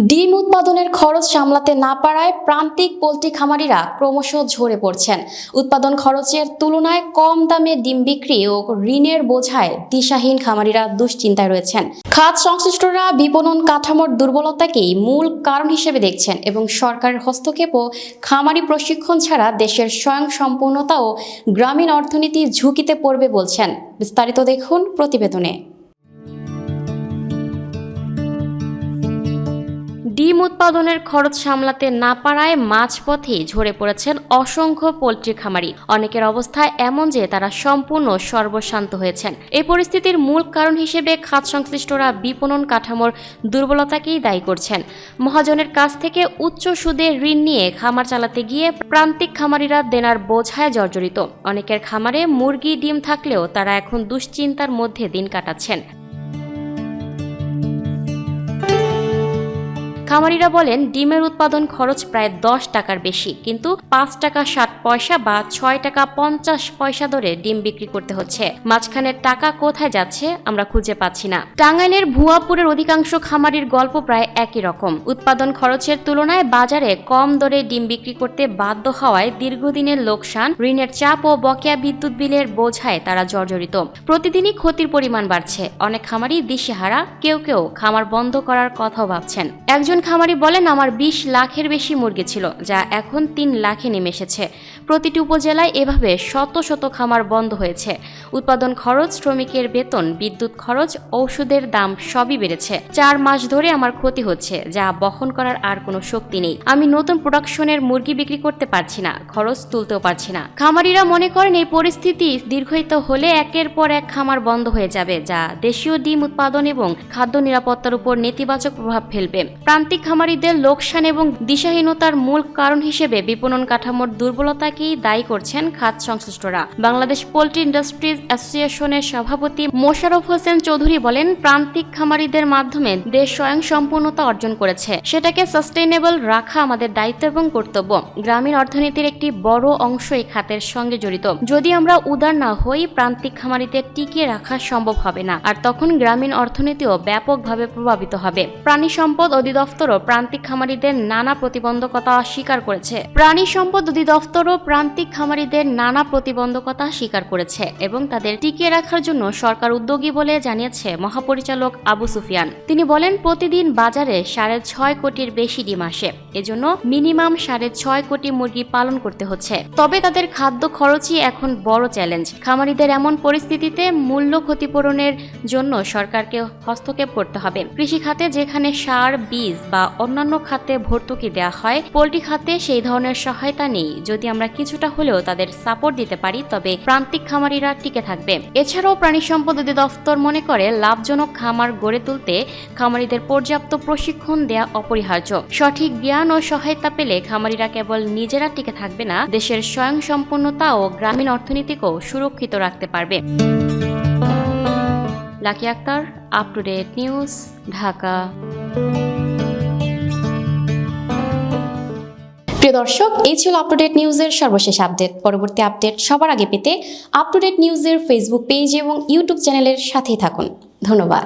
ডিম উৎপাদনের খরচ সামলাতে না পারায় প্রান্তিক পোল্ট্রি খামারিরা ক্রমশ ঝরে পড়ছেন। উৎপাদন খরচের তুলনায় কম দামে ডিম বিক্রি ও ঋণের বোঝায় দিশাহীন খামারিরা দুশ্চিন্তায় রয়েছেন। খাত সংশ্লিষ্টরা বিপণন কাঠামোর দুর্বলতাকেই মূল কারণ হিসেবে দেখছেন এবং সরকারের হস্তক্ষেপ ও খামারি প্রশিক্ষণ ছাড়া দেশের স্বয়ংসম্পূর্ণতা ও গ্রামীণ অর্থনীতি ঝুঁকিতে পড়বে বলছেন। বিস্তারিত দেখুন প্রতিবেদনে। ডিম উৎপাদনের খরচ সামলাতে না পারায় মাঝপথেই ঝরে পড়েছেন অসংখ্য পোল্ট্রি খামারি। অনেকের অবস্থা এমন যে তারা সম্পূর্ণ সর্বশান্ত হয়েছেন। এই পরিস্থিতির মূল কারণ হিসেবে খাত সংশ্লিষ্টরা বিপণন কাঠামোর দুর্বলতাকেই দায়ী করছেন। মহাজনের কাছ থেকে উচ্চ সুদে ঋণ নিয়ে খামার চালাতে গিয়ে প্রান্তিক খামারিরা দেনার বোঝায় জর্জরিত। অনেকের খামারে মুরগি ডিম থাকলেও তারা এখন দুশ্চিন্তার মধ্যে দিন কাটাচ্ছেন। খামারিরা বলেন, ডিমের উৎপাদন খরচ প্রায় 10 টাকার বেশি, কিন্তু 5 টাকা 60 পয়সা বা 6 টাকা 50 পয়সা দরে ডিম বিক্রি করতে হচ্ছে। মাঝখানের টাকা কোথায় যাচ্ছে আমরা খুঁজে পাচ্ছি না। টাঙ্গাইলের ভুয়াপুরের অধিকাংশ খামারির গল্প প্রায় একই রকম। উৎপাদন খরচের তুলনায় বাজারে কম দরে ডিম বিক্রি করতে বাধ্য হওয়ায় দীর্ঘদিনের লোকসান, ঋণের চাপ ও বকেয়া বিদ্যুৎ বিলের বোঝায় তারা জর্জরিত। প্রতিদিনই ক্ষতির পরিমাণ বাড়ছে। অনেক খামারি দিশেহারা, কেউ খামার বন্ধ করার কথাও ভাবছেন। একজন খামারি বলেন, আমার 20 লাখের বেশি মুরগি ছিল, যা এখন 3 লাখে নেমে এসেছে। প্রতিটি উপজেলায় এভাবে শত শত খামার বন্ধ হয়েছে। উৎপাদন খরচ, শ্রমিকের বেতন, বিদ্যুৎ খরচ, ঔষধের দাম সবই বেড়েছে। 4 মাস ধরে আমার ক্ষতি হচ্ছে, যা বহন করার আর কোনো শক্তি নেই। আমি নতুন প্রোডাকশনের মুরগি বিক্রি করতে পারছি না, খরচ তুলতেও পারছি না। খামারিরা মনে করেন এই পরিস্থিতি দীর্ঘায়িত হলে একের পর এক খামার বন্ধ হয়ে যাবে, যা দেশীয় ডিম উৎপাদন এবং খাদ্য নিরাপত্তার উপর নেতিবাচক প্রভাব ফেলবে। প্রান্তিক খামারিদের লোকসান এবং দিশাহীনতার মূল কারণ হিসেবে বিপণন কাঠামোর দুর্বলতাকেই দায়ী করছেন খাত সংশ্লিষ্টরা। বাংলাদেশ পোল্ট্রি ইন্ডাস্ট্রিজ অ্যাসোসিয়েশনের সভাপতি মোশাররফ হোসেন চৌধুরী বলেন, প্রান্তিক খামারিদের মাধ্যমে দেশ স্বয়ংসম্পূর্ণতা অর্জন করেছে। সেটাকে সাস্টেইনেবল রাখা আমাদের দায়িত্ব এবং কর্তব্য। গ্রামীণ অর্থনীতির একটি বড় অংশ এই খাতের সঙ্গে জড়িত। যদি আমরা উদার না হই, প্রান্তিক খামারিদের টিকিয়ে রাখা সম্ভব হবে না, আর তখন গ্রামীণ অর্থনীতিও ব্যাপকভাবে প্রভাবিত হবে। প্রাণী সম্পদ অধিদপ্তর প্রান্তিক খামারিদের নানা প্রতিবন্ধকতা স্বীকার করেছে। প্রাণী সম্পদ অধিদপ্তরও প্রান্তিক খামারিদের নানা প্রতিবন্ধকতা স্বীকার করেছে এবং তাদের টিকিয়ে রাখার জন্য সরকার উদ্যোগী বলে জানিয়েছে মহাপরিচালক আবু সুফিয়ান। তিনি বলেন, প্রতিদিন বাজারে 6.5 কোটির বেশি ডিম আসে। এজন্য মিনিমাম 6.5 কোটি মুরগি পালন করতে হচ্ছে। তবে তাদের খাদ্য খরচই এখন বড় চ্যালেঞ্জ। খামারিদের এমন পরিস্থিতিতে মূল্য ক্ষতিপূরণের জন্য সরকারকে হস্তক্ষেপ করতে হবে। কৃষি খাতে যেখানে সার, বীজ বা অন্যান্য খাতে ভর্তুকি দেওয়া হয়, পোল্ট্রি খাতে সেই ধরনের সহায়তা নেই। যদি আমরা কিছুটা হলেও তাদের সাপোর্ট দিতে পারি, তবে প্রান্তিক খামারিরা টিকে থাকবে। এছাড়াও প্রাণী সম্পদ অধিদপ্তর মনে করে, লাভজনক খামার গড়ে তুলতে খামারিদের পর্যাপ্ত প্রশিক্ষণ দেওয়া অপরিহার্য। সঠিক জ্ঞান ও সহায়তা পেলে খামারিরা কেবল নিজেরা টিকে থাকবে না, দেশের স্বয়ংসম্পূর্ণতা ও গ্রামীণ অর্থনীতিকেও সুরক্ষিত রাখতে পারবে। Lucky Akter, up to date news, Dhaka. প্রিয় দর্শক, এই ছিল আপ টু ডেট নিউজের সর্বশেষ আপডেট। পরবর্তী আপডেট সবার আগে পেতে আপ টু ডেট নিউজের ফেসবুক পেজ এবং ইউটিউব চ্যানেলের সাথেই থাকুন। ধন্যবাদ।